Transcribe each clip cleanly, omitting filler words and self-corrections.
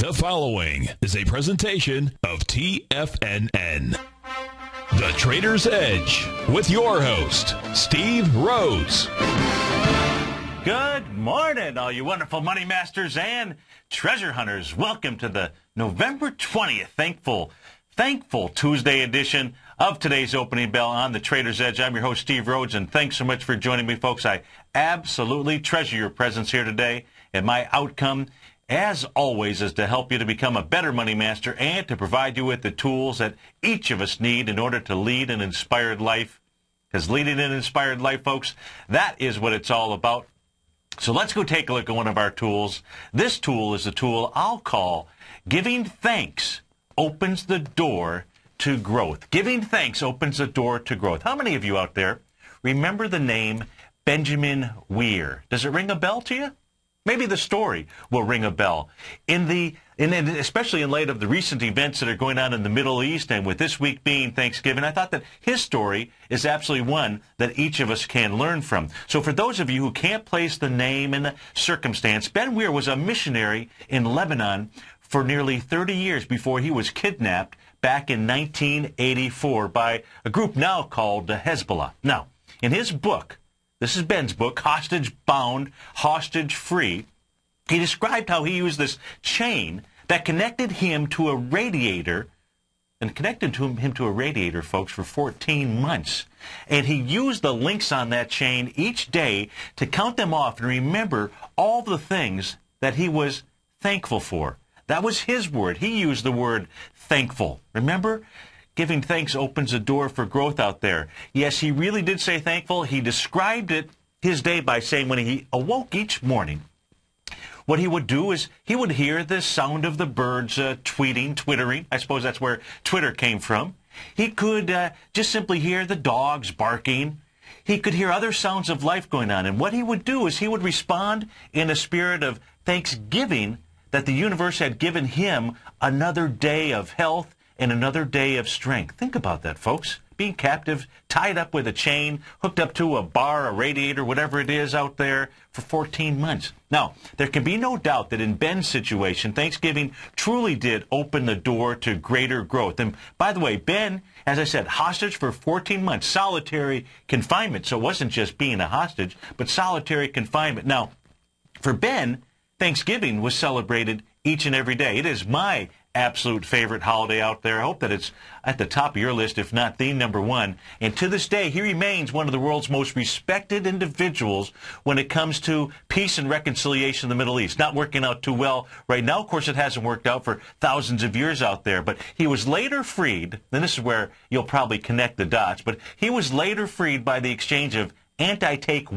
The following is a presentation of TFNN. The Trader's Edge with your host, Steve Rhodes. Good morning, all you wonderful money masters and treasure hunters. Welcome to the November 20th Thankful Tuesday edition of today's Opening Bell on the Trader's Edge. I'm your host, Steve Rhodes, and thanks so much for joining me, folks. I absolutely treasure your presence here today, and my outcome, as always, is to help you to become a better money master and to provide you with the tools that each of us need in order to lead an inspired life. Because leading an inspired life, folks, that is what it's all about. So let's go take a look at one of our tools. This tool is a tool I'll call Giving Thanks Opens the Door to Growth. Giving thanks opens the door to growth. How many of you out there remember the name Benjamin Weir? Does it ring a bell to you? Maybe the story will ring a bell. Especially in light of the recent events that are going on in the Middle East, and with this week being Thanksgiving, I thought that his story is absolutely one that each of us can learn from. So for those of you who can't place the name and the circumstance, Ben Weir was a missionary in Lebanon for nearly 30 years before he was kidnapped back in 1984 by a group now called Hezbollah. Now, in his book, this is Ben's book, Hostage Bound, Hostage Free, he described how he used this chain that connected him to a radiator, folks, for 14 months. And he used the links on that chain each day to count them off and remember all the things that he was thankful for. That was his word. He used the word thankful. Remember? Giving thanks opens a door for growth out there. Yes, he really did say thankful. He described his day by saying when he awoke each morning, what he would do is he would hear the sound of the birds twittering. I suppose that's where Twitter came from. He could just simply hear the dogs barking. He could hear other sounds of life going on. And what he would do is he would respond in a spirit of thanksgiving that the universe had given him another day of health and another day of strength. Think about that, folks. Being captive, tied up with a chain, hooked up to a bar, a radiator, whatever it is out there for 14 months. Now, there can be no doubt that in Ben's situation, Thanksgiving truly did open the door to greater growth. And by the way, Ben, as I said, hostage for 14 months, solitary confinement. So it wasn't just being a hostage, but solitary confinement. Now, for Ben, Thanksgiving was celebrated each and every day. It is my absolute favorite holiday out there. I hope that it's at the top of your list, if not the number one. And to this day, he remains one of the world's most respected individuals when it comes to peace and reconciliation in the Middle East. Not working out too well right now. Of course, it hasn't worked out for thousands of years out there. But he was later freed, and this is where you'll probably connect the dots, but he was later freed by the exchange of anti-tank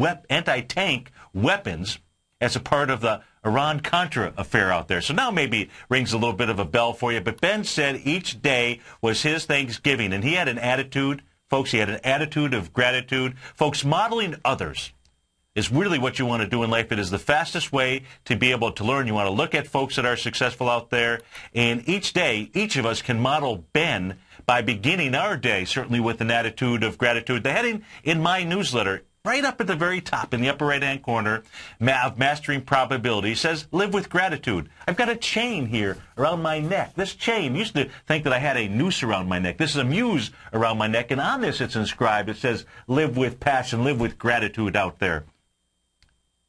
weapons as a part of the Iran-Contra affair out there. So now maybe it rings a little bit of a bell for you. But Ben said each day was his Thanksgiving. And he had an attitude, folks, he had an attitude of gratitude. Folks, modeling others is really what you want to do in life. It is the fastest way to be able to learn. You want to look at folks that are successful out there. And each day, each of us can model Ben by beginning our day, certainly with an attitude of gratitude. The heading in my newsletter, right up at the very top in the upper right-hand corner of Mastering Probability, says, live with gratitude. I've got a chain here around my neck. This chain, used to think that I had a noose around my neck. This is a muse around my neck, and on this it's inscribed. It says, live with passion, live with gratitude out there.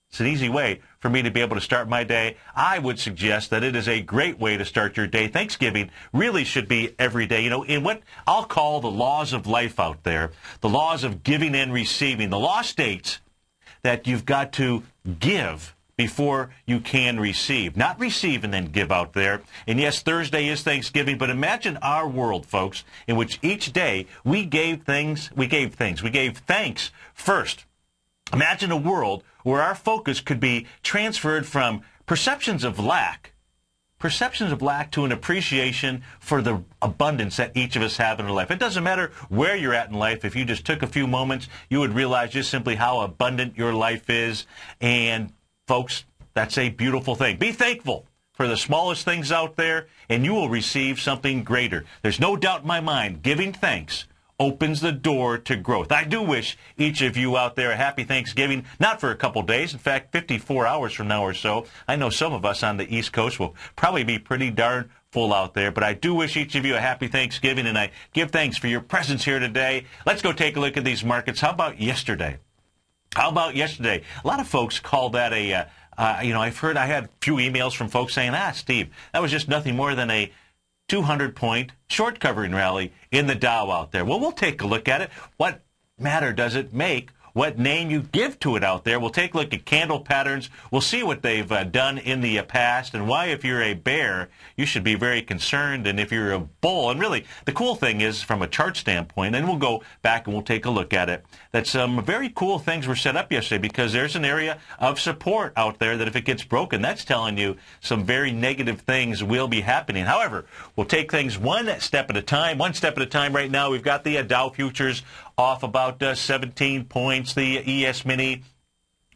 It's an easy way for me to be able to start my day. I would suggest that it is a great way to start your day. Thanksgiving really should be every day. You know, in what I'll call the laws of life out there, the laws of giving and receiving, the law states that you've got to give before you can receive. Not receive and then give out there. And yes, Thursday is Thanksgiving, but imagine our world, folks, in which each day we gave thanks first. Imagine a world where our focus could be transferred from perceptions of lack to an appreciation for the abundance that each of us have in our life. It doesn't matter where you're at in life. If you just took a few moments, you would realize just simply how abundant your life is. And folks, that's a beautiful thing. Be thankful for the smallest things out there, and you will receive something greater. There's no doubt in my mind, giving thanks opens the door to growth. I do wish each of you out there a happy Thanksgiving, not for a couple days, in fact, 54 hours from now or so. I know some of us on the East Coast will probably be pretty darn full out there, but I do wish each of you a happy Thanksgiving, and I give thanks for your presence here today. Let's go take a look at these markets. How about yesterday? How about yesterday? A lot of folks call that a, I had a few emails from folks saying, Steve, that was just nothing more than a 200-point short covering rally in the Dow out there. Well, we'll take a look at it. What matter does it make what name you give to it out there? We'll take a look at candle patterns. We'll see what they've done in the past and why, if you're a bear, you should be very concerned, and if you're a bull. And really, the cool thing is, from a chart standpoint, and we'll go back and we'll take a look at it, that some very cool things were set up yesterday, because there's an area of support out there that if it gets broken, that's telling you some very negative things will be happening. However, we'll take things one step at a time. One step at a time right now. We've got the Dow futures off about 17 points. The ES Mini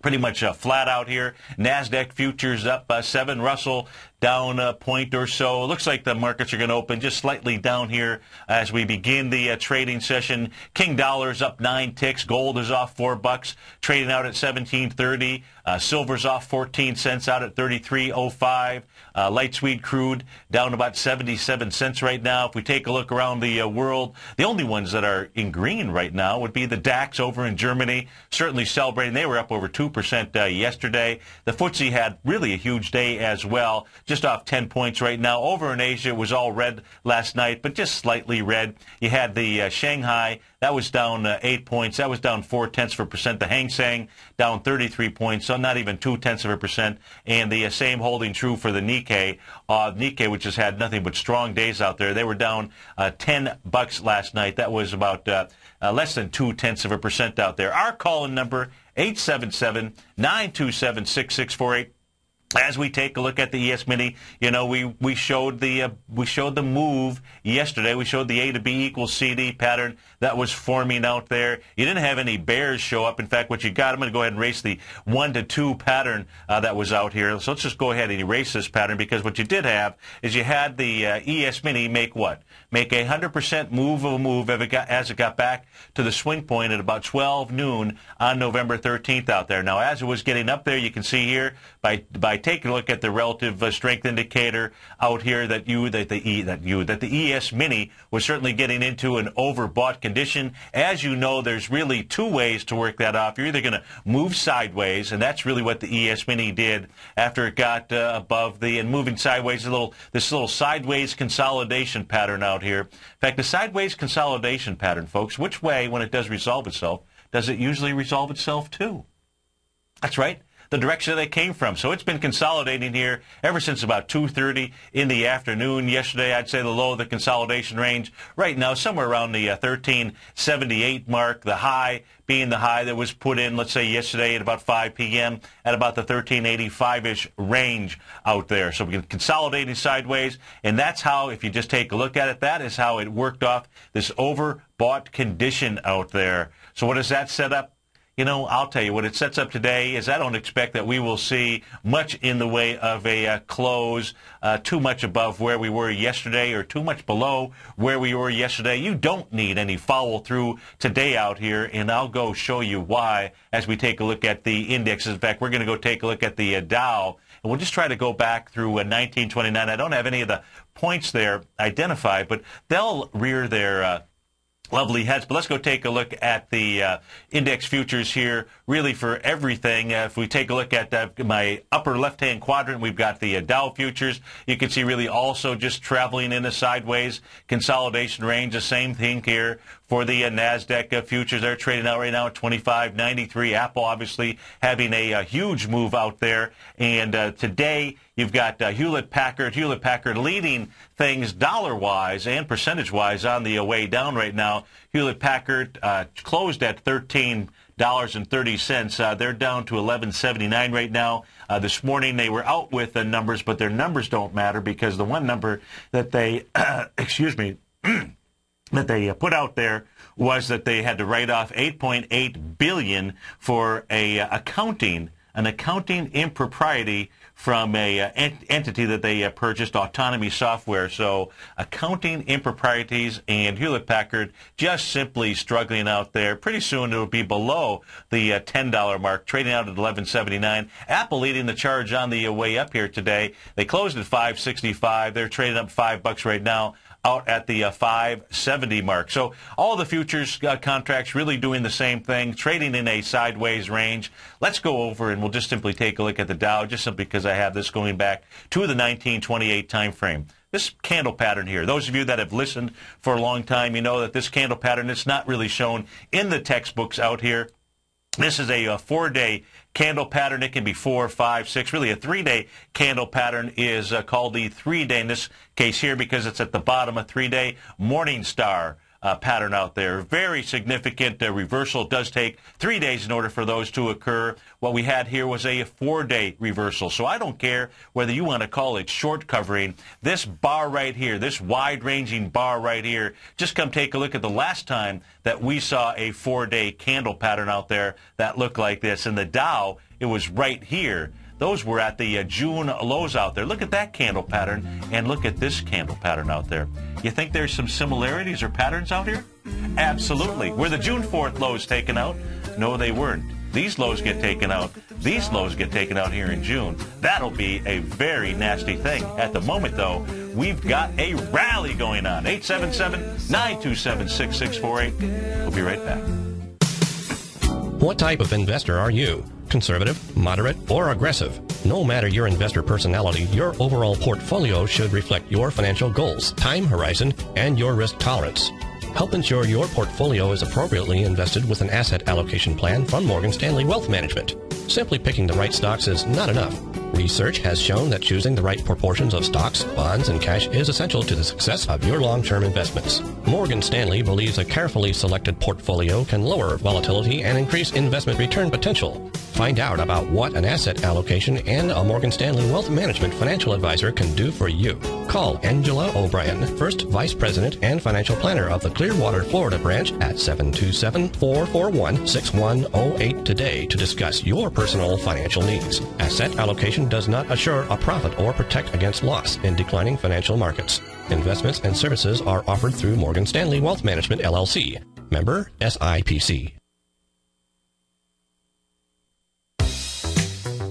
pretty much flat out here. NASDAQ futures up 7. Russell down a point or so. It looks like the markets are going to open just slightly down here as we begin the trading session. King dollar's up 9 ticks. Gold is off $4, trading out at 17.30. Silver's off 14 cents, out at 33.05. Light sweet crude down about 77 cents right now. If we take a look around the world, the only ones that are in green right now would be the DAX over in Germany, certainly celebrating. They were up over 2% yesterday. The FTSE had really a huge day as well, just off 10 points right now. Over in Asia, it was all red last night, but just slightly red. You had the Shanghai, that was down 8 points. That was down 0.4%. The Hang Seng down 33 points, so not even 0.2%. And the same holding true for the Nikkei. Nikkei, which has had nothing but strong days out there, they were down $10 last night. That was about less than 0.2% out there. Our call-in number, 877-927-6648. As we take a look at the ES Mini, we showed the move yesterday. We showed the A to B equals CD pattern that was forming out there. You didn't have any bears show up. In fact, what you got, I'm going to go ahead and erase the 1 to 2 pattern that was out here. So let's just go ahead and erase this pattern, because what you did have is you had the ES Mini make what? Make a 100% move of a move as it got back to the swing point at about 12 noon on November 13th out there. Now, as it was getting up there, you can see here by taking a look at the relative strength indicator out here that the ES Mini was certainly getting into an overbought condition. As you know, there's really 2 ways to work that off. You're either going to move sideways, and that's really what the ES Mini did after it got above and moving sideways, this little sideways consolidation pattern out here. In fact, the sideways consolidation pattern, folks, which way, when it does resolve itself, does it usually resolve itself to? That's right, the direction that it came from. So it's been consolidating here ever since about 2:30 in the afternoon. Yesterday, I'd say the low of the consolidation range right now somewhere around the 1378 mark. The high being the high that was put in, let's say, yesterday at about 5 p.m. at about the 1385-ish range out there. So we're consolidating sideways, and that's how, if you just take a look at it, that is how it worked off this overbought condition out there. So what does that set up? I'll tell you what it sets up today is I don't expect that we will see much in the way of a close too much above where we were yesterday or too much below where we were yesterday. You don't need any follow through today out here, and I'll go show you why as we take a look at the indexes. In fact, we're going to go take a look at the Dow, and we'll just try to go back through 1929. I don't have any of the points there identified, but they'll rear their lovely heads. But let's go take a look at the index futures here, really for everything. If we take a look at my upper left-hand quadrant, we've got the Dow futures. You can see really also just traveling in a sideways consolidation range. The same thing here for the NASDAQ futures. They're trading out right now at 25.93. Apple obviously having a huge move out there. And today you've got Hewlett-Packard leading things dollar-wise and percentage-wise on the way down right now. Hewlett-Packard closed at $13.30. They're down to $11.79 right now. This morning they were out with the numbers, but their numbers don't matter, because the one number that they, that they put out there was that they had to write off $8.8 billion for an accounting impropriety from a entity that they purchased, Autonomy Software. So accounting improprieties, and Hewlett-Packard just simply struggling out there. Pretty soon it'll be below the $10 mark, trading out at $11.79. Apple leading the charge on the way up here today. They closed at $5.65. They're trading up $5 right now, out at the $5.70 mark. So all the futures contracts really doing the same thing, trading in a sideways range. Let's go over and we'll just simply take a look at the Dow, just simply because I have this going back to the 1928 time frame. This candle pattern here, those of you that have listened for a long time, you know that this candle pattern is not really shown in the textbooks out here. This is a 4-day candle pattern. It can be 4, 5, 6. Really, a 3-day candle pattern is called the 3-day in this case here because it's at the bottom, a 3-day morning star pattern out there. Very significant reversal. It does take 3 days in order for those to occur. What we had here was a 4-day reversal. So I don't care whether you want to call it short covering. This bar right here, this wide-ranging bar right here, just come take a look at the last time that we saw a 4-day candle pattern out there that looked like this. In the Dow, it was right here. Those were at the June lows out there. Look at that candle pattern, and look at this candle pattern out there. You think there's some similarities or patterns out here? Absolutely. Were the June 4th lows taken out? No, they weren't. These lows get taken out. These lows get taken out here in June. That'll be a very nasty thing. At the moment, though, we've got a rally going on. 877-927-6648. We'll be right back. What type of investor are you? Conservative, moderate, or aggressive? No matter your investor personality, your overall portfolio should reflect your financial goals, time horizon, and your risk tolerance. Help ensure your portfolio is appropriately invested with an asset allocation plan from Morgan Stanley Wealth Management. Simply picking the right stocks is not enough. Research has shown that choosing the right proportions of stocks, bonds, and cash is essential to the success of your long-term investments. Morgan Stanley believes a carefully selected portfolio can lower volatility and increase investment return potential. Find out about what an asset allocation and a Morgan Stanley Wealth Management financial advisor can do for you. Call Angela O'Brien, First Vice President and Financial Planner of the Clearwater, Florida branch at 727-441-6108 today to discuss your personal financial needs. Asset allocation does not assure a profit or protect against loss in declining financial markets. Investments and services are offered through Morgan Stanley Wealth Management, LLC. Member SIPC.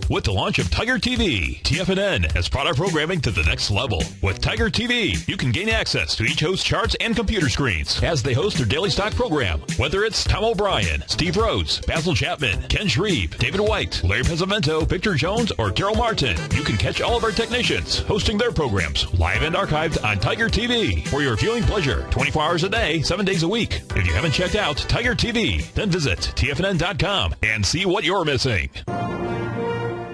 With the launch of TigerTV, TFNN has brought our programming to the next level. With TigerTV, you can gain access to each host's charts and computer screens as they host their daily stock program. Whether it's Tom O'Brien, Steve Rhodes, Basil Chapman, Ken Shreve, David White, Larry Pesavento, Victor Jones, or Carol Martin, you can catch all of our technicians hosting their programs live and archived on TigerTV for your viewing pleasure 24 hours a day, 7 days a week. If you haven't checked out TigerTV, then visit TFNN.com and see what you're missing.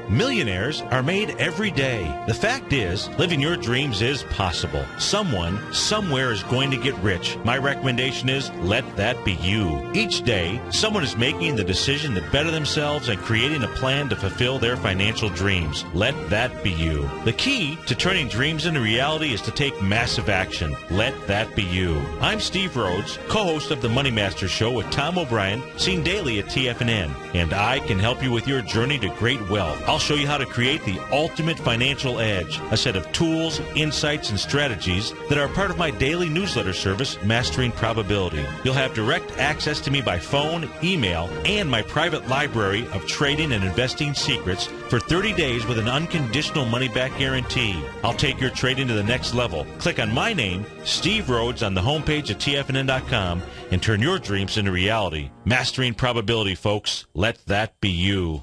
Millionaires are made every day. The fact is, living your dreams is possible. Someone, somewhere is going to get rich. My recommendation is, let that be you. Each day, someone is making the decision to better themselves and creating a plan to fulfill their financial dreams. Let that be you. The key to turning dreams into reality is to take massive action. Let that be you. I'm Steve Rhodes, co-host of the Money Master Show with Tom O'Brien, seen daily at TFNN, and I can help you with your journey to great wealth. I'll show you how to create the ultimate financial edge, a set of tools, insights, and strategies that are part of my daily newsletter service, Mastering Probability. You'll have direct access to me by phone, email, and my private library of trading and investing secrets for 30 days with an unconditional money-back guarantee. I'll take your trading to the next level. Click on my name, Steve Rhodes, on the homepage at TFNN.com and turn your dreams into reality. Mastering Probability, folks. Let that be you.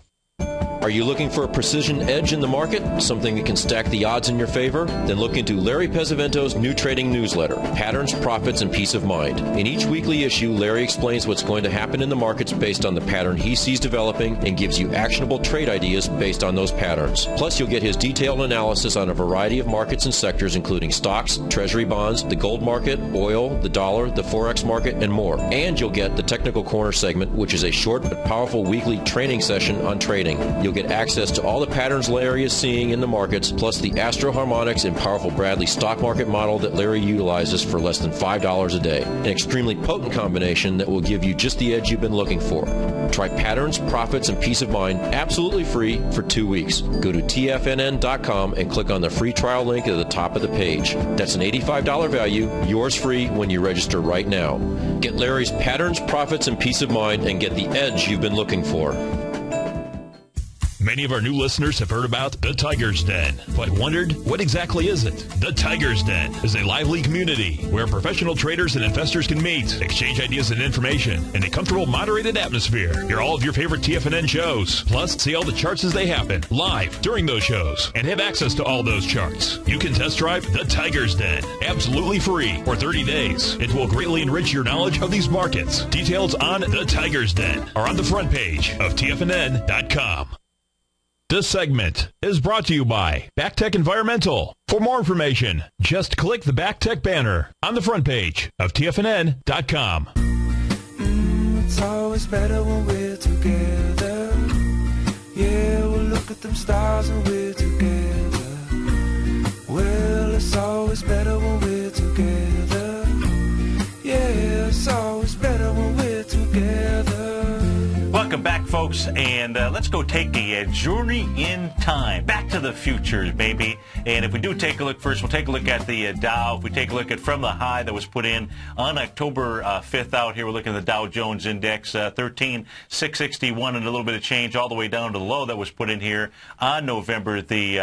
Are you looking for a precision edge in the market? Something that can stack the odds in your favor? Then look into Larry Pesavento's new trading newsletter, Patterns, Profits, and Peace of Mind. In each weekly issue, Larry explains what's going to happen in the markets based on the pattern he sees developing and gives you actionable trade ideas based on those patterns. Plus, you'll get his detailed analysis on a variety of markets and sectors, including stocks, treasury bonds, the gold market, oil, the dollar, the forex market, and more. And you'll get the Technical Corner segment, which is a short but powerful weekly training session on trading. You'll get access to all the patterns Larry is seeing in the markets, plus the Astro Harmonics and powerful Bradley stock market model that Larry utilizes for less than $5 a day. An extremely potent combination that will give you just the edge you've been looking for. Try patterns, profits, and peace of mind absolutely free for 2 weeks. Go to tfnn.com and click on the free trial link at the top of the page. That's an $85 value, yours free when you register right now. Get Larry's patterns, profits, and peace of mind and get the edge you've been looking for. Many of our new listeners have heard about the Tiger's Den, but wondered, what exactly is it? The Tiger's Den is a lively community where professional traders and investors can meet, exchange ideas and information in a comfortable, moderated atmosphere. Hear all of your favorite TFNN shows, plus see all the charts as they happen live during those shows, and have access to all those charts. You can test drive the Tiger's Den absolutely free for 30 days. It will greatly enrich your knowledge of these markets. Details on the Tiger's Den are on the front page of TFNN.com. This segment is brought to you by BackTech Environmental. For more information, just click the BackTech banner on the front page of TFNN.com. It's always better when we're together. Yeah, we'll look at them stars when we're together. Well, it's always better when we're together. Yeah, it's always better when we're together. Welcome back, folks, and let's go take a journey in time. Back to the future, baby. And if we do take a look first, we'll take a look at the Dow. If we take a look at from the high that was put in on October 5th out here, we're looking at the Dow Jones Index, 13,661 and a little bit of change all the way down to the low that was put in here on November the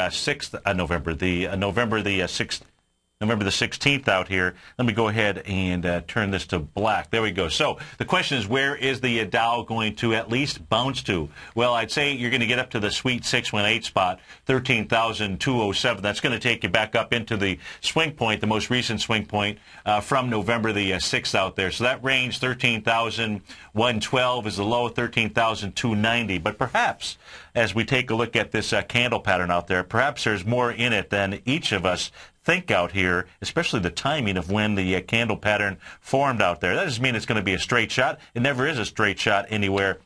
16th out here. Let me go ahead and turn this to black. There we go. So the question is, where is the Dow going to at least bounce to? Well, I'd say you're going to get up to the sweet 618 spot, 13,207. That's going to take you back up into the swing point, the most recent swing point from November the 6th out there. So that range, 13,112 is the low, 13,290. But perhaps as we take a look at this candle pattern out there, perhaps there's more in it than each of us think out here, especially the timing of when the candle pattern formed out there. That doesn't mean it's going to be a straight shot. It never is a straight shot anywhere.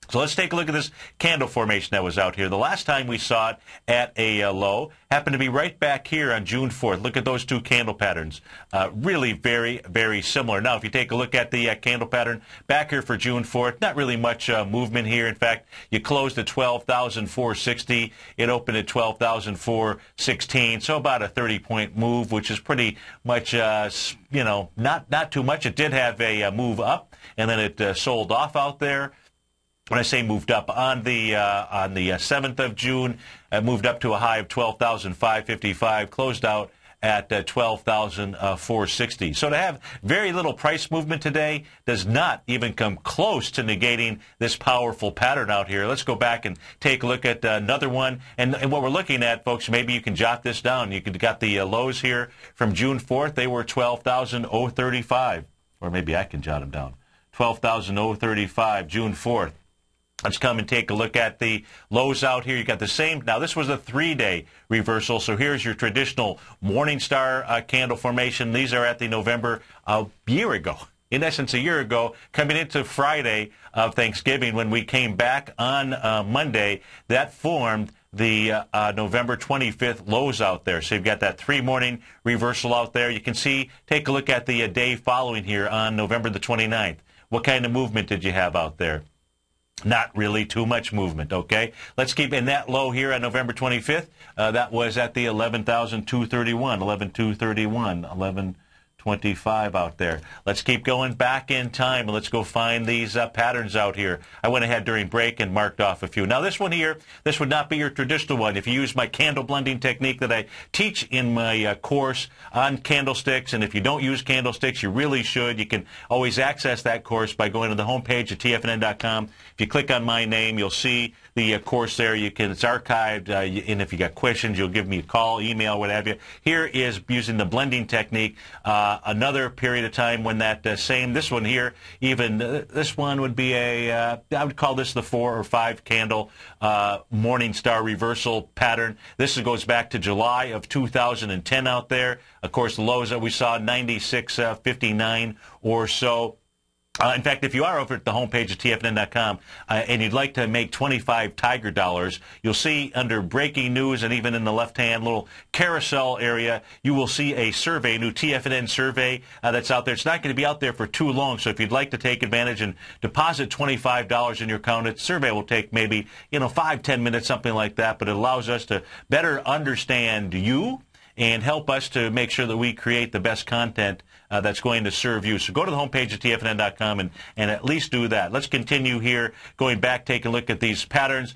So let's take a look at this candle formation that was out here. The last time we saw it at a low happened to be right back here on June 4th. Look at those two candle patterns. Really very, very similar. Now, if you take a look at the candle pattern back here for June 4th, not really much movement here. In fact, you closed at 12,460. It opened at 12,416. So about a 30-point move, which is pretty much, not too much. It did have a move up, and then it sold off out there. When I say moved up, on the 7th of June, it moved up to a high of 12,555, closed out at 12,460. So to have very little price movement today does not even come close to negating this powerful pattern out here. Let's go back and take a look at another one. And what we're looking at, folks, maybe you can jot this down. You got the lows here from June 4th. They were 12,035. Or maybe I can jot them down. 12,035, June 4th. Let's come and take a look at the lows out here. You got the same. Now, this was a 3-day reversal. So here's your traditional Morningstar candle formation. These are at the November a year ago. In essence, a year ago, coming into Friday of Thanksgiving, when we came back on Monday, that formed the November 25th lows out there. So you've got that 3-morning reversal out there. You can see, take a look at the day following here on November the 29th. What kind of movement did you have out there? Not really too much movement, okay? Let's keep in that low here on November 25th. That was at the 11,231, 11,231, 1125 out there. Let's keep going back in time, and let's go find these patterns out here. I went ahead during break and marked off a few. Now, this one here, this would not be your traditional one. If you use my candle blending technique that I teach in my course on candlesticks, and if you don't use candlesticks, you really should. You can always access that course by going to the homepage at tfnn.com. If you click on my name, you'll see the course there. It's archived, and if you got questions, you'll give me a call, email, what have you. Here is using the blending technique. Another period of time when that this one here, even this one would be I would call this the 4 or 5 candle Morningstar reversal pattern. This goes back to July of 2010 out there. Of course, the lows that we saw, 96.59 or so. In fact, if you are over at the homepage of TFNN.com and you'd like to make 25 Tiger dollars, you'll see under breaking news and even in the left-hand little carousel area, you will see a survey, a new TFNN survey that's out there. It's not going to be out there for too long, so if you'd like to take advantage and deposit $25 in your account, the survey will take maybe 5-10 minutes, something like that, but it allows us to better understand you and help us to make sure that we create the best content that's going to serve you. So go to the homepage of TFNN.com and at least do that. Let's continue here, going back, take a look at these patterns.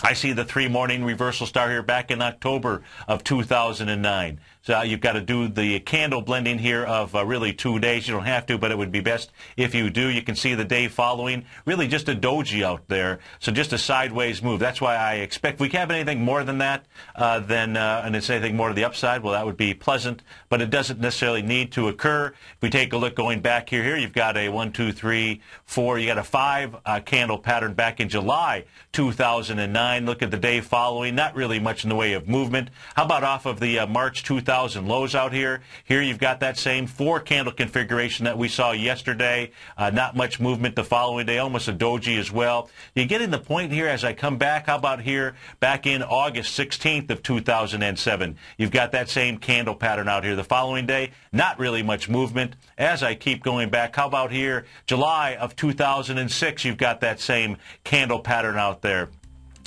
I see the 3-morning reversal star here back in October of 2009. So you've got to do the candle blending here of really 2 days. You don't have to, but it would be best if you do. You can see the day following, really just a doji out there. So just a sideways move. That's why I expect, if we have anything more than that, and it's anything more to the upside, well, that would be pleasant, but it doesn't necessarily need to occur. If we take a look going back here, you've got a 1, 2, 3, 4. You got a 5 candle pattern back in July 2009. Look at the day following. Not really much in the way of movement. How about off of the March 2000 lows out here? Here you've got that same 4 candle configuration that we saw yesterday. Not much movement the following day, almost a doji as well. You're getting the point here as I come back. How about here back in August 16th of 2007? You've got that same candle pattern out here. The following day, not really much movement. As I keep going back, how about here July of 2006? You've got that same candle pattern out there.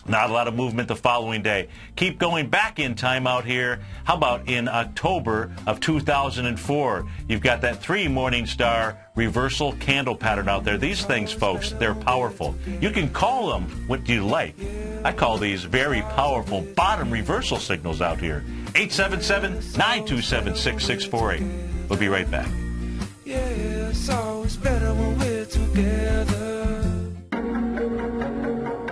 Not a lot of movement the following day. Keep going back in time out here. How about in October of 2004? You've got that 3 morning star reversal candle pattern out there. These things, folks, they're powerful. You can call them what you like. I call these very powerful bottom reversal signals out here. 877-927-6648. We'll be right back. Yeah, it's always better when we're together.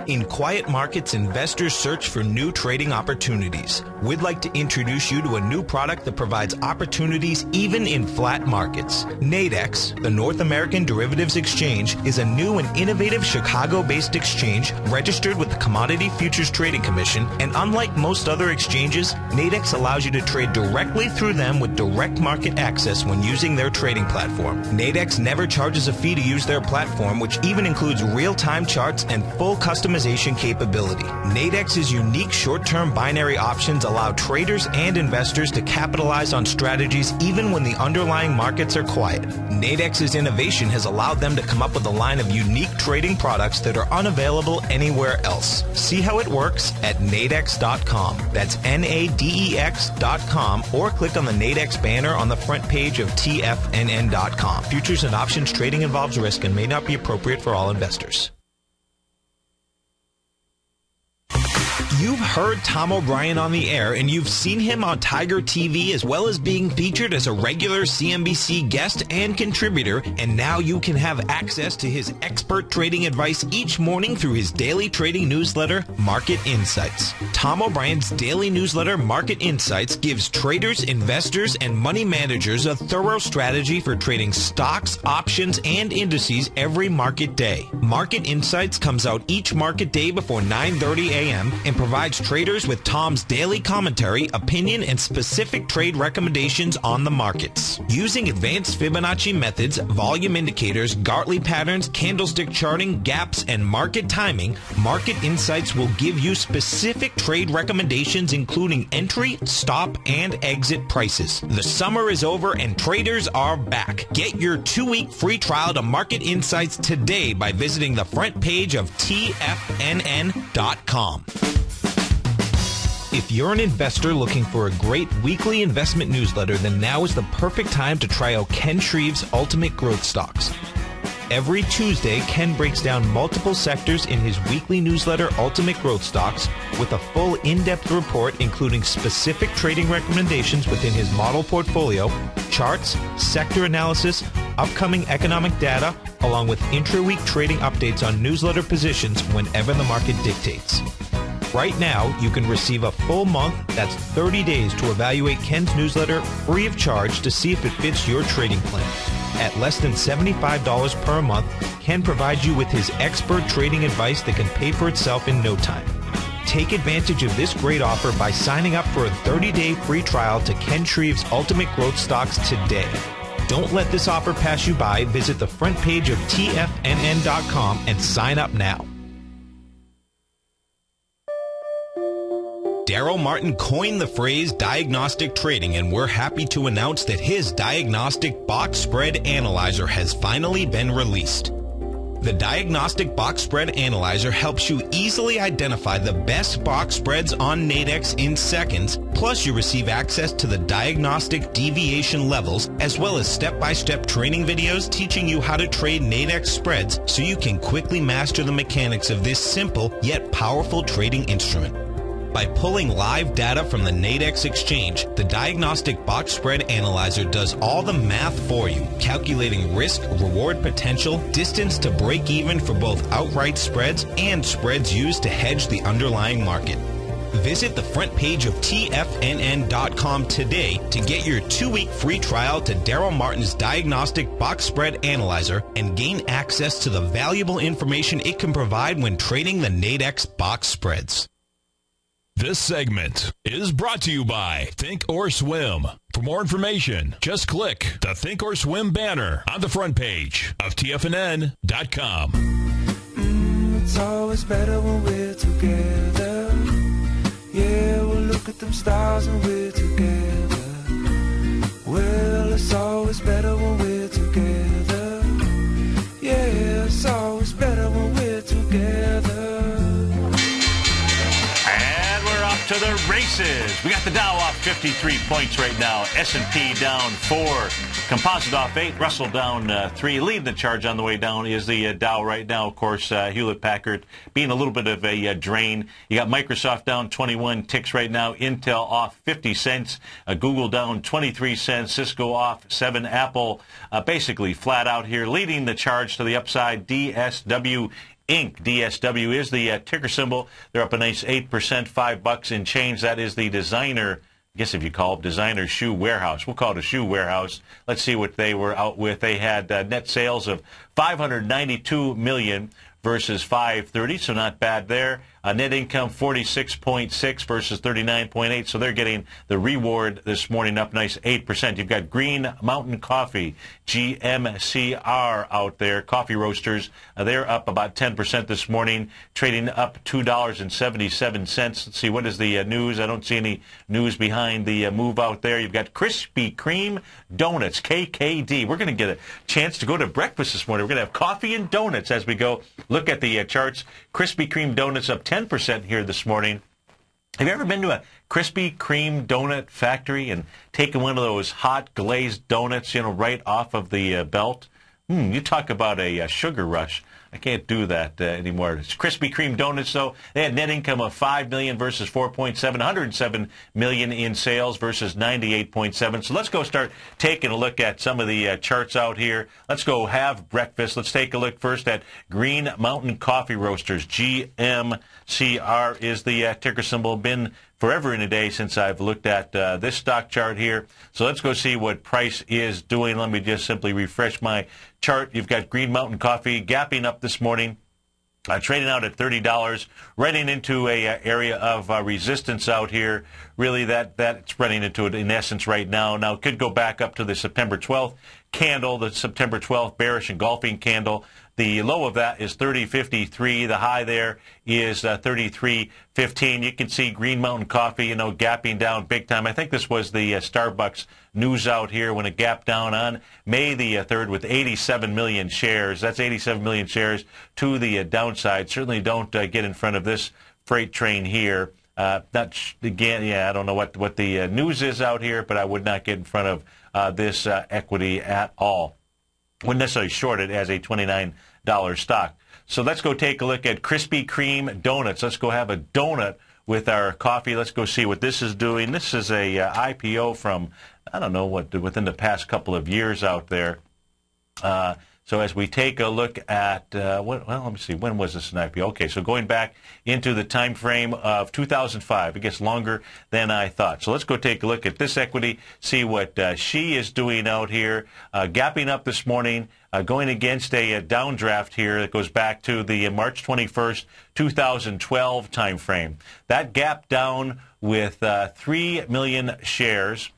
In quiet markets, investors search for new trading opportunities. We'd like to introduce you to a new product that provides opportunities even in flat markets. Nadex, the North American Derivatives Exchange, is a new and innovative Chicago-based exchange registered with the Commodity Futures Trading Commission, and unlike most other exchanges, Nadex allows you to trade directly through them with direct market access when using their trading platform. Nadex never charges a fee to use their platform, which even includes real-time charts and full customization capability. Nadex's unique short-term binary options allow traders and investors to capitalize on strategies even when the underlying markets are quiet. Nadex's innovation has allowed them to come up with a line of unique trading products that are unavailable anywhere else. See how it works at nadex.com. That's NADEX.com, or click on the Nadex banner on the front page of TFNN.com. Futures and options trading involves risk and may not be appropriate for all investors. You've heard Tom O'Brien on the air, and you've seen him on Tiger TV, as well as being featured as a regular CNBC guest and contributor, and now you can have access to his expert trading advice each morning through his daily trading newsletter, Market Insights. Tom O'Brien's daily newsletter, Market Insights, gives traders, investors, and money managers a thorough strategy for trading stocks, options, and indices every market day. Market Insights comes out each market day before 9:30 a.m. and provides traders with Tom's daily commentary, opinion, and specific trade recommendations on the markets. Using advanced Fibonacci methods, volume indicators, Gartley patterns, candlestick charting, gaps, and market timing, Market Insights will give you specific trade recommendations including entry, stop, and exit prices. The summer is over and traders are back. Get your 2-week free trial to Market Insights today by visiting the front page of TFNN.com. If you're an investor looking for a great weekly investment newsletter, then now is the perfect time to try out Ken Shreve's Ultimate Growth Stocks. Every Tuesday, Ken breaks down multiple sectors in his weekly newsletter, Ultimate Growth Stocks, with a full in-depth report including specific trading recommendations within his model portfolio, charts, sector analysis, upcoming economic data, along with intra-week trading updates on newsletter positions whenever the market dictates. Right now, you can receive a full month, that's 30 days, to evaluate Ken's newsletter free of charge to see if it fits your trading plan. At less than $75 per month, Ken provides you with his expert trading advice that can pay for itself in no time. Take advantage of this great offer by signing up for a 30-day free trial to Ken Shreve's Ultimate Growth Stocks today. Don't let this offer pass you by. Visit the front page of TFNN.com and sign up now. Daryl Martin coined the phrase diagnostic trading, and we're happy to announce that his diagnostic box spread analyzer has finally been released. The Diagnostic Box Spread Analyzer helps you easily identify the best box spreads on Nadex in seconds, plus you receive access to the diagnostic deviation levels, as well as step-by-step training videos teaching you how to trade Nadex spreads so you can quickly master the mechanics of this simple yet powerful trading instrument. By pulling live data from the Nadex exchange, the Diagnostic Box Spread Analyzer does all the math for you, calculating risk, reward potential, distance to break even for both outright spreads and spreads used to hedge the underlying market. Visit the front page of TFNN.com today to get your 2-week free trial to Daryl Martin's Diagnostic Box Spread Analyzer and gain access to the valuable information it can provide when trading the Nadex box spreads. This segment is brought to you by Think or Swim. For more information, just click the Think or Swim banner on the front page of TFNN.com. It's always better when we're together. Yeah, we'll look at them stars when we're together. Well, it's always better when we're together. Yeah, it's always better when we're together. To the races. We got the Dow off 53 points right now. S&P down 4. Composite off 8. Russell down 3. Leading the charge on the way down is the Dow right now. Of course, Hewlett-Packard being a little bit of a drain. You got Microsoft down 21 ticks right now. Intel off 50 cents. Google down 23 cents. Cisco off 7. Apple basically flat out here. Leading the charge to the upside. DSW Inc. DSW is the ticker symbol. They're up a nice 8%, $5 and change. That is the designer, I guess if you call it designer shoe warehouse. We'll call it a shoe warehouse. Let's see what they were out with. They had net sales of $592 million versus $530, so not bad there. Net income 46.6 versus 39.8, so they're getting the reward this morning up nice 8%. You've got Green Mountain Coffee, GMCR out there, coffee roasters. They're up about 10% this morning, trading up $2.77. Let's see, what is the news? I don't see any news behind the move out there. You've got Krispy Kreme Donuts, KKD. We're going to get a chance to go to breakfast this morning. We're going to have coffee and donuts as we go. Look at the charts. Krispy Kreme Donuts up 10% here this morning. Have you ever been to a Krispy Kreme donut factory and taken one of those hot glazed donuts, right off of the belt? You talk about a sugar rush. I can't do that anymore. It's Krispy Kreme Donuts, though. They had net income of $5 million versus $4.7, $107 million in sales versus $98.7. So let's go start taking a look at some of the charts out here. Let's go have breakfast. Let's take a look first at Green Mountain Coffee Roasters. GMCR is the ticker symbol. Been forever in a day since I've looked at this stock chart here. So let's go see what price is doing. Let me just simply refresh my chart. You've got Green Mountain Coffee gapping up this morning, trading out at $30, running into a area of resistance out here. Really, that's running into it in essence right now. Now, it could go back up to the September 12th candle, the September 12th bearish engulfing candle. The low of that is 30.53. The high there is 33.15. You can see Green Mountain Coffee, gapping down big time. I think this was the Starbucks news out here when it gapped down on May the 3rd with 87 million shares. That's 87 million shares to the downside. Certainly don't get in front of this freight train here. I don't know what the news is out here, but I would not get in front of this equity at all. Wouldn't necessarily short it as a $29 stock. So let's go take a look at Krispy Kreme Donuts. Let's go have a donut with our coffee. Let's go see what this is doing. This is a IPO from, I don't know what, within the past couple of years out there. So as we take a look at, let me see, when was this an IPO? Okay, so going back into the time frame of 2005, it gets longer than I thought. So let's go take a look at this equity, see what she is doing out here, gapping up this morning, going against a downdraft here that goes back to the March 21st, 2012 time frame. That gap down with 3 million shares.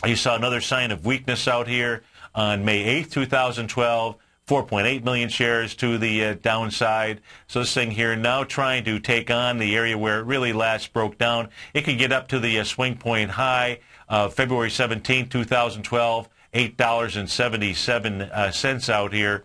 You saw another sign of weakness out here on May 8th, 2012. 4.8 million shares to the downside. So this thing here now trying to take on the area where it really last broke down. It could get up to the swing point high of February 17, 2012, $8.77 out here.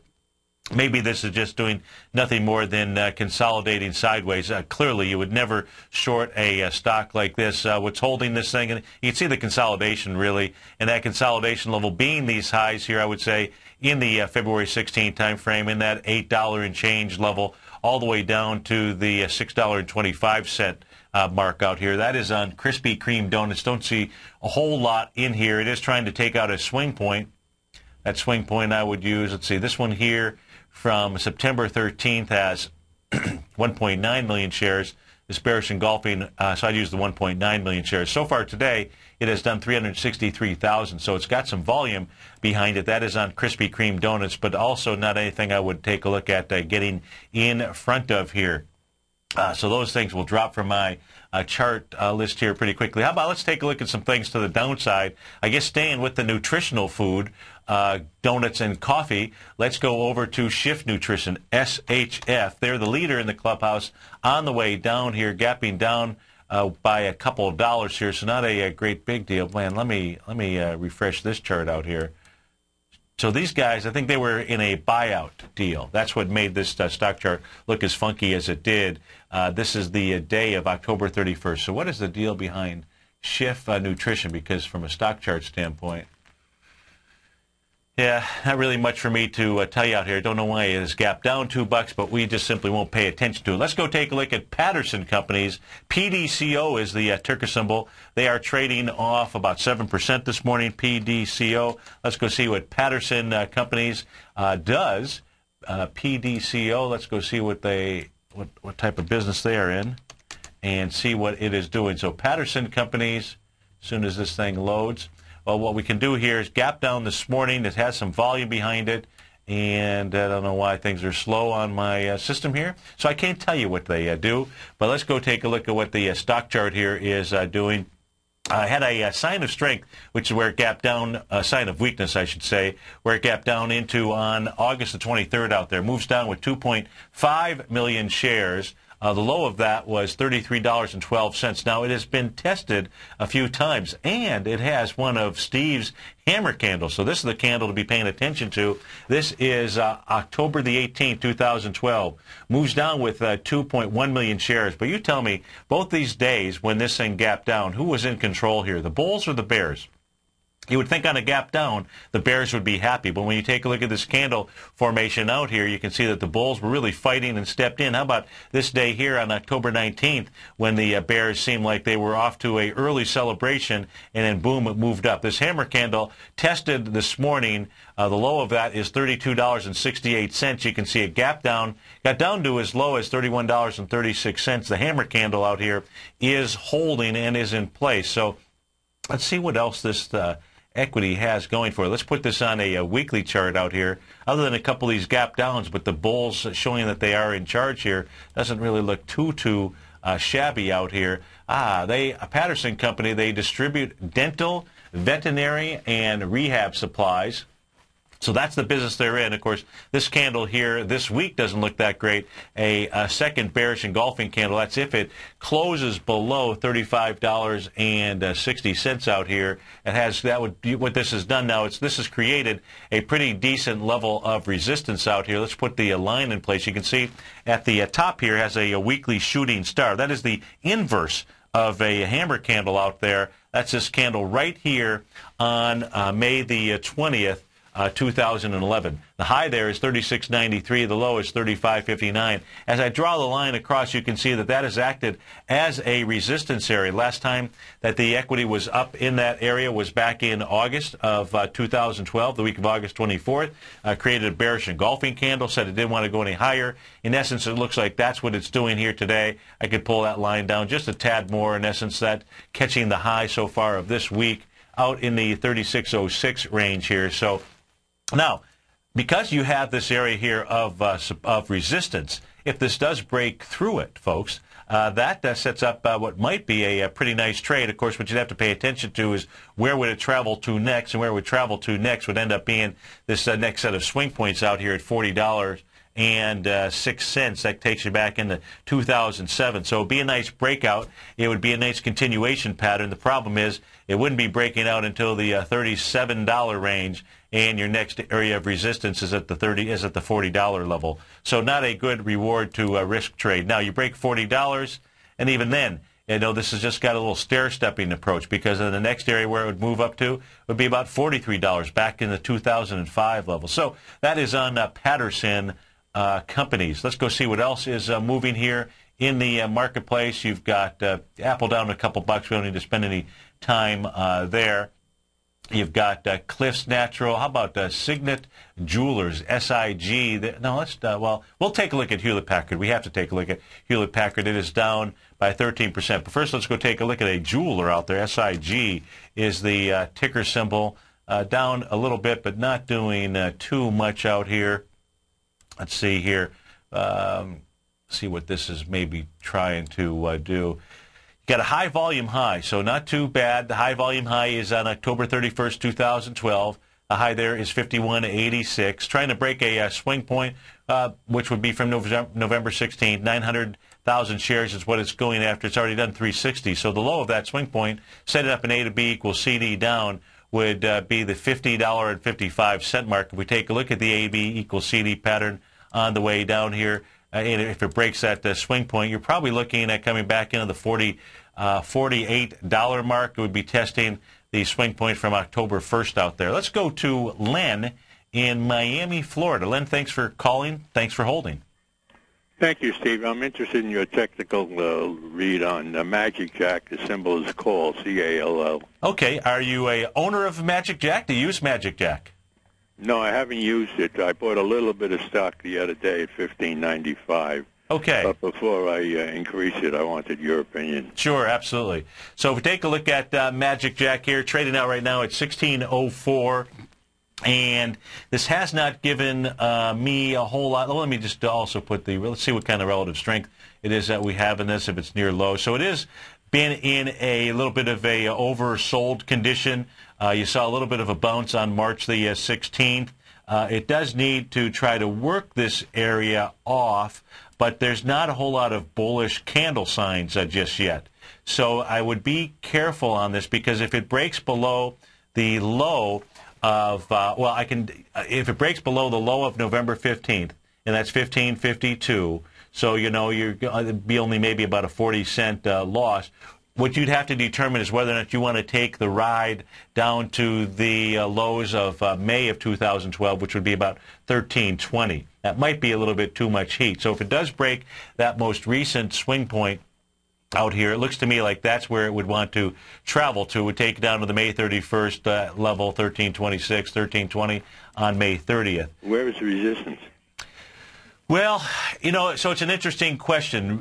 Maybe this is just doing nothing more than consolidating sideways. Clearly, you would never short a stock like this. What's holding this thing, and you can see the consolidation really, and that consolidation level being these highs here, I would say, in the February 16 time frame, in that $8 and change level, all the way down to the $6.25 mark out here. That is on Krispy Kreme donuts. Don't see a whole lot in here. It is trying to take out a swing point. That swing point I would use, let's see, this one here from September 13th has 1.9 million shares. This bearish engulfing, so I'd use the 1.9 million shares. So far today, it has done 363,000, so it's got some volume behind it. That is on Krispy Kreme donuts, but also not anything I would take a look at getting in front of here. So those things will drop from my chart list here pretty quickly. How about let's take a look at some things to the downside. I guess staying with the nutritional food, donuts and coffee, let's go over to Shift Nutrition, SHF. They're the leader in the clubhouse on the way down here, gapping down by a couple of dollars here, so not a great big deal. Man, let me refresh this chart out here. So these guys, I think they were in a buyout deal. That's what made this stock chart look as funky as it did. This is the day of October 31st. So what is the deal behind Shift Nutrition? Because from a stock chart standpoint, yeah, not really much for me to tell you out here. Don't know why it has gapped down $2, but we just simply won't pay attention to it. Let's go take a look at Patterson Companies. PDCO is the ticker symbol. They are trading off about 7% this morning, PDCO. Let's go see what Patterson Companies does. PDCO, let's go see what type of business they are in and see what it is doing. So Patterson Companies, as soon as this thing loads, well, what we can do here is gap down this morning. It has some volume behind it, and I don't know why things are slow on my system here, so I can't tell you what they do. But let's go take a look at what the stock chart here is doing. I had a sign of strength, which is where it gapped down, a sign of weakness, I should say, where it gapped down into on August the 23rd out there. Moves down with 2.5 million shares. The low of that was $33.12. Now, it has been tested a few times, and it has one of Steve's hammer candles. So this is the candle to be paying attention to. This is October the 18th, 2012. Moves down with 2.1 million shares. But you tell me, both these days when this thing gapped down, who was in control here, the bulls or the bears? You would think on a gap down, the bears would be happy. But when you take a look at this candle formation out here, you can see that the bulls were really fighting and stepped in. How about this day here on October 19th when the bears seemed like they were off to a early celebration, and then boom, it moved up. This hammer candle tested this morning. The low of that is $32.68. You can see it gap down, got down to as low as $31.36. The hammer candle out here is holding and is in place. So let's see what else this equity has going for it. Let's put this on a weekly chart out here. Other than a couple of these gap downs, but the bulls showing that they are in charge here, doesn't really look too shabby out here. A Patterson Company, they distribute dental, veterinary, and rehab supplies. So that's the business they're in. Of course, this candle here this week doesn't look that great. A second bearish engulfing candle. That's if it closes below $35.60 out here. It has what this has done now. This has created a pretty decent level of resistance out here. Let's put the line in place. You can see at the top here has a weekly shooting star. That is the inverse of a hammer candle out there. That's this candle right here on May the 20th. 2011. The high there is 36.93. The low is 35.59. As I draw the line across, you can see that that has acted as a resistance area. Last time that the equity was up in that area was back in August of 2012, the week of August 24th. Created a bearish engulfing candle, said it didn't want to go any higher. In essence, it looks like that's what it's doing here today. I could pull that line down just a tad more. In essence, that catching the high so far of this week out in the 36.06 range here. So now, because you have this area here of resistance, if this does break through it, folks, that sets up what might be a pretty nice trade. Of course, what you'd have to pay attention to is where would it travel to next, and where it would travel to next would end up being this next set of swing points out here at $40 and 6 cents. That takes you back into 2007. So it would be a nice breakout. It would be a nice continuation pattern. The problem is it wouldn't be breaking out until the $37 range, and your next area of resistance is at the $40 level. So not a good reward to risk trade. Now you break $40, and even then, this has just got a little stair-stepping approach, because in the next area where it would move up to would be about $43 back in the 2005 level. So that is on Patterson companies. Let's go see what else is moving here in the marketplace. You've got Apple down a couple bucks. We don't need to spend any time there. You've got Cliffs Natural. How about Signet Jewelers, SIG? We'll take a look at Hewlett-Packard. We have to take a look at Hewlett-Packard. It is down by 13%. But first, let's go take a look at a jeweler out there. SIG is the ticker symbol. Down a little bit, but not doing too much out here. Let's see here. See what this is maybe trying to do. Got a high volume high, so not too bad. The high volume high is on October 31st, 2012. The high there is 51.86. Trying to break a swing point, which would be from November 16th. 900,000 shares is what it's going after. It's already done 360. So the low of that swing point, set it up in A to B equals CD down, would be the $50.55 mark. If we take a look at the AB equals CD pattern on the way down here, and if it breaks that swing point, you're probably looking at coming back into the $48 mark. It would be testing the swing point from October 1st out there. Let's go to Len in Miami, Florida. Len, thanks for calling. Thanks for holding. Thank you, Steve. I'm interested in your technical read on Magic Jack. The symbol is called CALL. Okay. Are you a owner of Magic Jack? Do you use Magic Jack? No, I haven't used it. I bought a little bit of stock the other day at $15.95. Okay. But before I increase it, I wanted your opinion. Sure, absolutely. So if we take a look at Magic Jack here, trading out right now at $16.04. And this has not given me a whole lot. Let me just also put let's see what kind of relative strength it is that we have in this, if it's near low. So it is been in a little bit of a oversold condition. You saw a little bit of a bounce on March the 16th. It does need to try to work this area off, but there's not a whole lot of bullish candle signs just yet. So I would be careful on this, because if it breaks below the low of, if it breaks below the low of November 15th, and that's 15.52, so you're going to be only maybe about a 40-cent loss. What you'd have to determine is whether or not you want to take the ride down to the lows of May of 2012, which would be about 13.20. That might be a little bit too much heat. So if it does break that most recent swing point out here, it looks to me like that's where it would want to travel to. It would take it down to the May 31st level, 13.26, 13.20 on May 30th. Where is the resistance? Well, so it's an interesting question,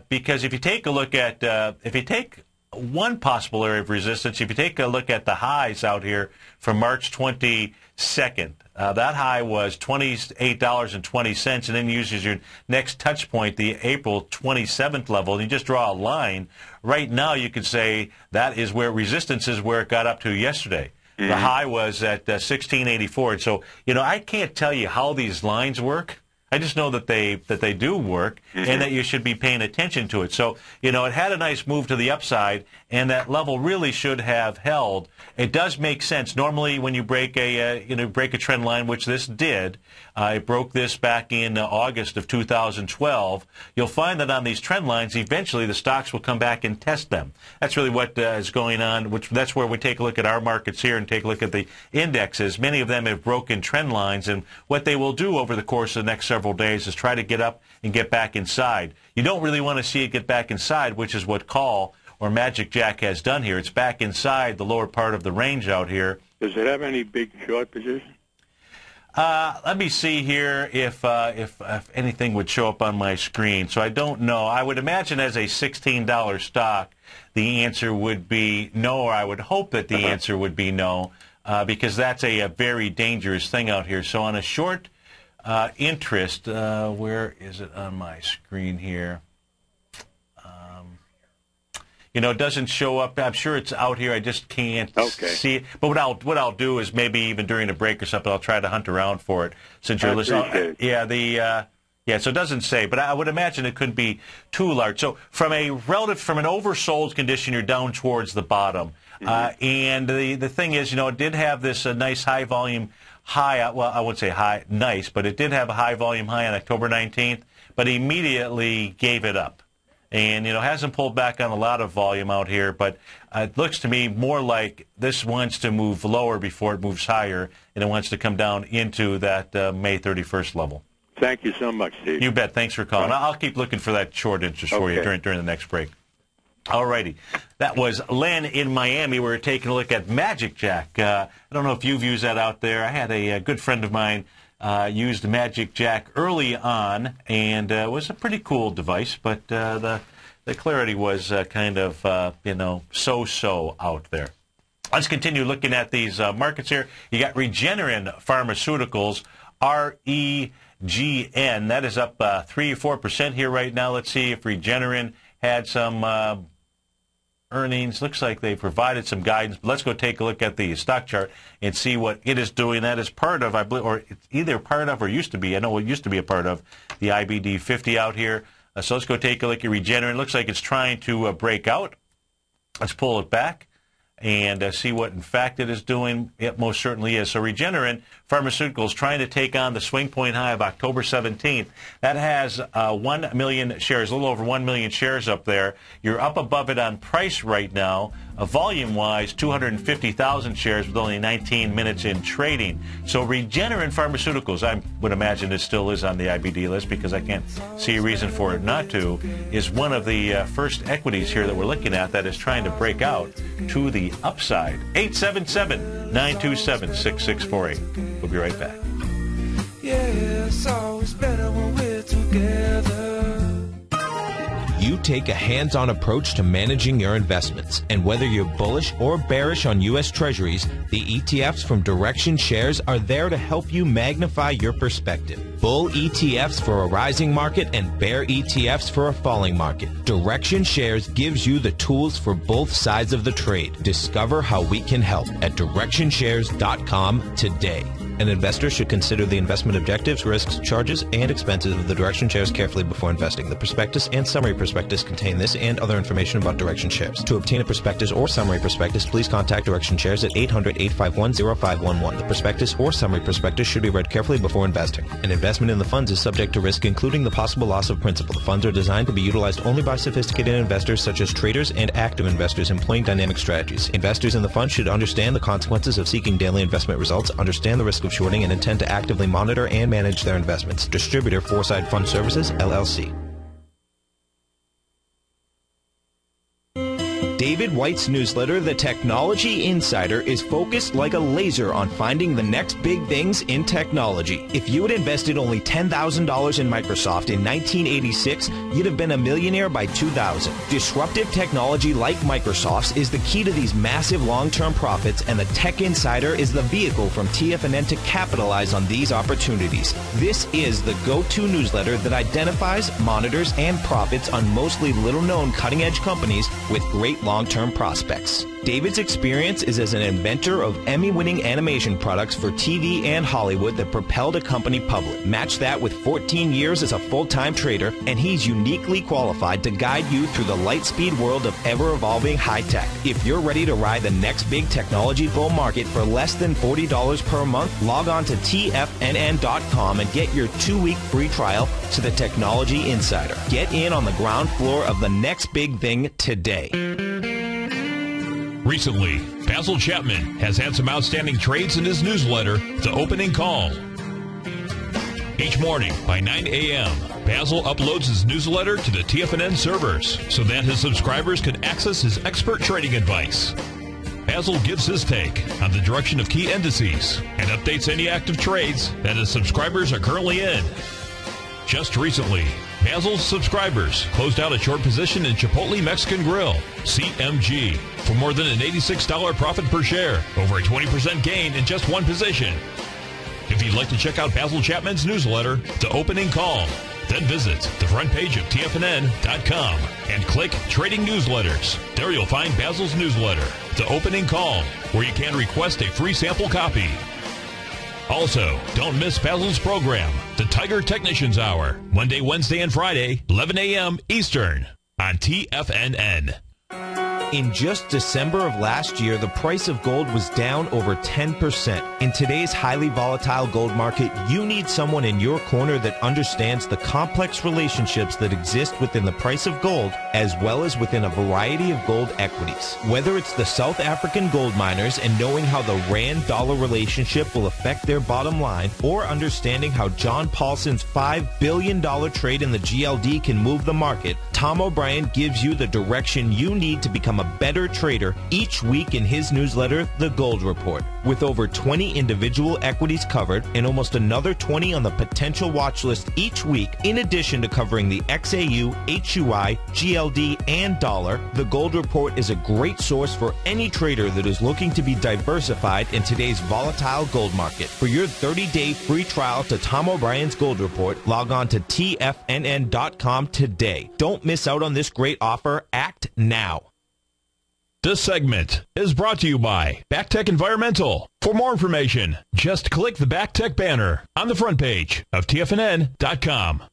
because if you take a look at, if you take one possible area of resistance, if you take a look at the highs out here from March 22nd, that high was $28.20, and then uses your next touch point, the April 27th level, and you just draw a line. Right now, you could say that is where resistance is, where it got up to yesterday. Mm-hmm. The high was at 1684. And so, I can't tell you how these lines work. I just know that they do work, mm-hmm. and that you should be paying attention to it. So, it had a nice move to the upside, and that level really should have held. It does make sense. Normally, when you break a trend line, which this did, it broke this back in August of 2012. You'll find that on these trend lines, eventually the stocks will come back and test them. That's really what is going on. That's where we take a look at our markets here and take a look at the indexes. Many of them have broken trend lines, and what they will do over the course of the next several days is try to get up and get back inside. You don't really want to see it get back inside, which is what Call or Magic Jack has done here. It's back inside the lower part of the range out here. Does it have any big short position? Let me see here if anything would show up on my screen. So I don't know. I would imagine as a $16 stock, the answer would be no, or I would hope that the answer would be no, because that's a very dangerous thing out here. So on a short interest, where is it on my screen here? it doesn't show up. I'm sure it's out here. I just can't see it. But what I'll do is maybe even during the break or something, I'll try to hunt around for it since you're listening. So it doesn't say, but I would imagine it couldn't be too large. So from an oversold condition, you're down towards the bottom. And the thing is, it did have this nice high volume high. Well, I wouldn't say high, nice, but it did have a high volume high on October 19th, but immediately gave it up. And, hasn't pulled back on a lot of volume out here, but it looks to me more like this wants to move lower before it moves higher, and it wants to come down into that May 31st level. Thank you so much, Steve. You bet. Thanks for calling. I'll keep looking for that short interest for you during the next break. All righty. That was Len in Miami. We were taking a look at Magic Jack. I don't know if you've used that out there. I had a good friend of mine used Magic Jack early on, and it was a pretty cool device, but the clarity was kind of, so-so out there. Let's continue looking at these markets here. You got Regeneron Pharmaceuticals, REGN. That is up 3 or 4% here right now. Let's see if Regeneron had some earnings. Looks like they provided some guidance. But let's go take a look at the stock chart and see what it is doing. That is part of, I believe, or it's either part of or used to be. I know it used to be a part of the IBD 50 out here. So let's go take a look at Regeneron. Looks like it's trying to break out. Let's pull it back and see what, in fact, it is doing. It most certainly is. So Regeneron Pharmaceuticals trying to take on the swing point high of October 17th. That has 1 million shares, a little over 1 million shares up there. You're up above it on price right now. Volume-wise, 250,000 shares with only 19 minutes in trading. So Regeneron Pharmaceuticals, I would imagine it still is on the IBD list because I can't see a reason for it not to, is one of the first equities here that we're looking at that is trying to break out to the upside. 877-927-6648. We'll be right back. Yeah, it's always better when we're together. You take a hands-on approach to managing your investments, and whether you're bullish or bearish on U.S. Treasuries, the ETFs from Direction Shares are there to help you magnify your perspective. Bull ETFs for a rising market and bear ETFs for a falling market. Direction Shares gives you the tools for both sides of the trade. Discover how we can help at DirectionShares.com today. An investor should consider the investment objectives, risks, charges, and expenses of the Direction Shares carefully before investing. The prospectus and summary prospectus contain this and other information about Direction Shares. To obtain a prospectus or summary prospectus, please contact Direction Shares at 800-851-0511. The prospectus or summary prospectus should be read carefully before investing. An investment in the funds is subject to risk, including the possible loss of principal. The funds are designed to be utilized only by sophisticated investors such as traders and active investors employing dynamic strategies. Investors in the fund should understand the consequences of seeking daily investment results, understand the risk of shorting, and intend to actively monitor and manage their investments. Distributor Foreside Fund Services, LLC. David White's newsletter, The Technology Insider, is focused like a laser on finding the next big things in technology. If you had invested only $10,000 in Microsoft in 1986, you'd have been a millionaire by 2000. Disruptive technology like Microsoft's is the key to these massive long-term profits, and the Tech Insider is the vehicle from TFNN to capitalize on these opportunities. This is the go-to newsletter that identifies, monitors, and profits on mostly little-known cutting-edge companies with great long-term prospects. David's experience is as an inventor of Emmy-winning animation products for TV and Hollywood that propelled a company public. Match that with 14 years as a full-time trader, and he's uniquely qualified to guide you through the light-speed world of ever-evolving high-tech. If you're ready to ride the next big technology bull market for less than $40 per month, log on to TFNN.com and get your 2-week free trial to the Technology Insider. Get in on the ground floor of the next big thing today. Recently, Basil Chapman has had some outstanding trades in his newsletter, The Opening Call. Each morning by 9 a.m., Basil uploads his newsletter to the TFNN servers so that his subscribers can access his expert trading advice. Basil gives his take on the direction of key indices and updates any active trades that his subscribers are currently in. Just recently, Basil's subscribers closed out a short position in Chipotle Mexican Grill, CMG, for more than an $86 profit per share, over a 20% gain in just one position. If you'd like to check out Basil Chapman's newsletter, The Opening Call, Then visit the front page of TFNN.com and click Trading Newsletters. There you'll find Basil's newsletter, The Opening Call, where you can request a free sample copy. Also, don't miss Basil's program, The Tiger Technicians Hour, Monday, Wednesday, and Friday, 11 a.m. Eastern on TFNN. In just December of last year, the price of gold was down over 10%. In today's highly volatile gold market, you need someone in your corner that understands the complex relationships that exist within the price of gold, as well as within a variety of gold equities. Whether it's the South African gold miners and knowing how the Rand-dollar relationship will affect their bottom line, or understanding how John Paulson's $5 billion trade in the GLD can move the market, Tom O'Brien gives you the direction you need to become a better trader each week in his newsletter, The Gold Report. With over 20 individual equities covered and almost another 20 on the potential watch list each week, in addition to covering the XAU, HUI, GLD, and dollar, The Gold Report is a great source for any trader that is looking to be diversified in today's volatile gold market. For your 30-day free trial to Tom O'Brien's Gold Report, log on to TFNN.com today. Don't miss out on this great offer. Act now. This segment is brought to you by BackTech Environmental. For more information, just click the BackTech banner on the front page of TFNN.com.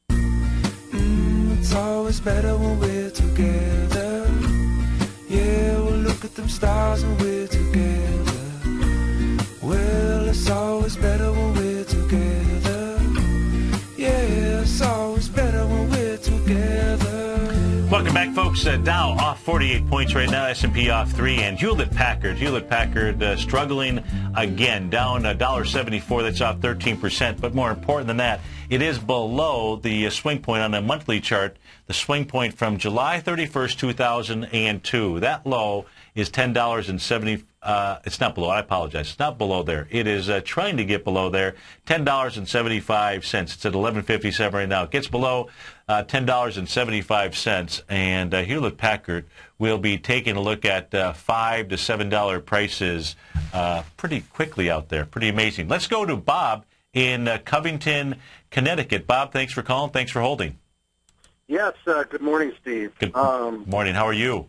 It's always better when we're together. Yeah, we'll look at them stars when we're together. Well, it's always better when we're together. Yeah, it's always better when we're together. Welcome back, folks. Dow off 48 points right now, S&P off 3, and Hewlett-Packard struggling again, down $1.74. That's off 13%. But more important than that, it is below the swing point on a monthly chart, the swing point from July 31st, 2002. That low is $10.70. It's not below. I apologize. It's not below there. It is trying to get below there. $10.75. It's at 11.57 right now. It gets below $10.75, and Hewlett-Packard will be taking a look at $5 to $7 prices pretty quickly out there. Pretty amazing. Let's go to Bob in Covington, Connecticut. Bob, thanks for calling. Thanks for holding. Yes. Good morning, Steve. Good morning. How are you?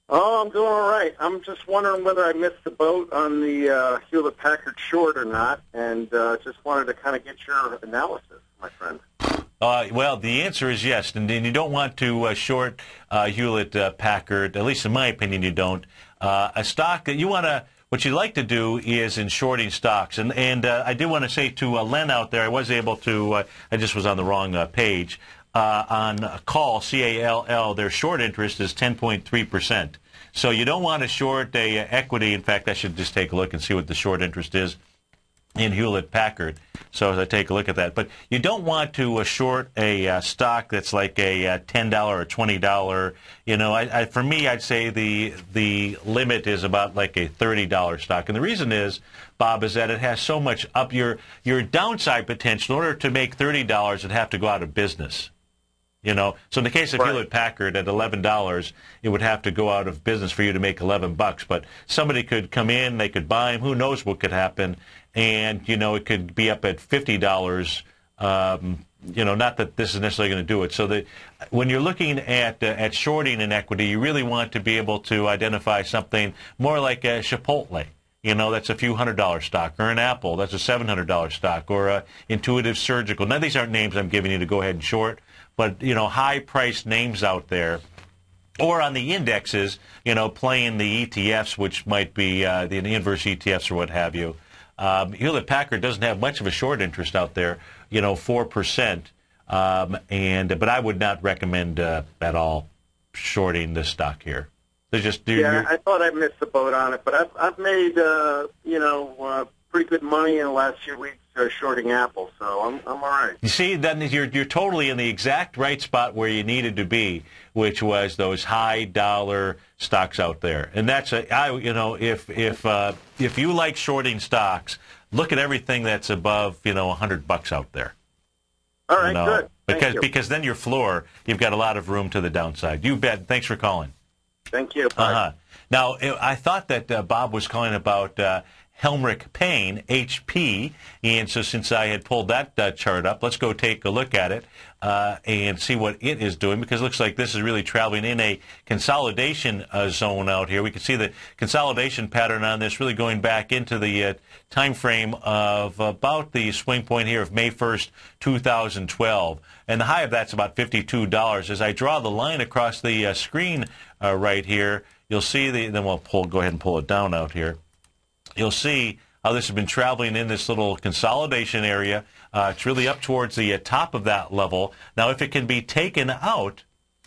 Oh, I'm doing all right. I'm just wondering whether I missed the boat on the Hewlett-Packard short or not, and just wanted to kind of get your analysis, my friend. Well, the answer is yes, and you don't want to short Hewlett-Packard, at least in my opinion you don't. A stock that you want to, what you like to do is in shorting stocks. And I do want to say to Len out there, I was able to, I just was on the wrong page. On a call, CALL, their short interest is 10.3%. So you don't want to short a equity. In fact, I should just take a look and see what the short interest is in Hewlett-Packard. So as I take a look at that. But you don't want to short a stock that's like a $10 or $20. You know, for me, I'd say the limit is about like a $30 stock. And the reason is, Bob, is that it has so much up your downside potential. In order to make $30, it'd have to go out of business. You know, so in the case of Hewlett-Packard at $11, it would have to go out of business for you to make $11. But somebody could come in, they could buy them. Who knows what could happen? And you know, it could be up at $50. You know, not that this is necessarily going to do it. So when you're looking at shorting an equity, you really want to be able to identify something more like a Chipotle. You know, that's a few $100 stock, or an Apple, that's a $700 stock, or a Intuitive Surgical. Now, these aren't names I'm giving you to go ahead and short, but, you know, high-priced names out there. Or on the indexes, you know, playing the ETFs, which might be the inverse ETFs or what have you. Hewlett-Packard doesn't have much of a short interest out there, you know, 4%. But I would not recommend at all shorting this stock here. I thought I missed the boat on it, but I've made you know, pretty good money in the last few weeks shorting Apple, so I'm all right. You see, then you're totally in the exact right spot where you needed to be, which was those high dollar stocks out there. And that's you know, if you like shorting stocks, look at everything that's above, you know, $100 out there. All right, good. Because then your floor, you've got a lot of room to the downside. You bet. Thanks for calling. Thank you. Bye. Now, I thought that Bob was calling about Helmrich Payne, HP. And so since I had pulled that chart up, let's go take a look at it and see what it is doing, because it looks like this is really traveling in a consolidation zone out here. We can see the consolidation pattern on this really going back into the time frame of about the swing point here of May 1st, 2012. And the high of that's about $52. As I draw the line across the screen right here, you'll see then we'll go ahead and pull it down out here. You'll see how this has been traveling in this little consolidation area. It's really up towards the top of that level. Now, if it can be taken out,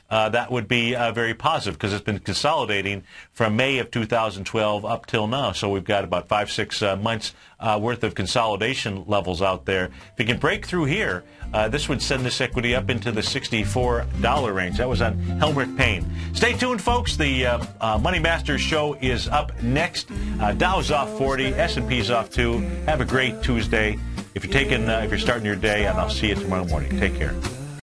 that would be very positive, because it's been consolidating from May of 2012 up till now. So we've got about 5-6 months worth of consolidation levels out there. If you can break through here, this would send this equity up into the $64 range. That was on Helmrich Payne. Stay tuned, folks. The Money Masters show is up next. Dow's off 40, S&P's off 2. Have a great Tuesday. If you're starting your day, and I'll see you tomorrow morning. Take care.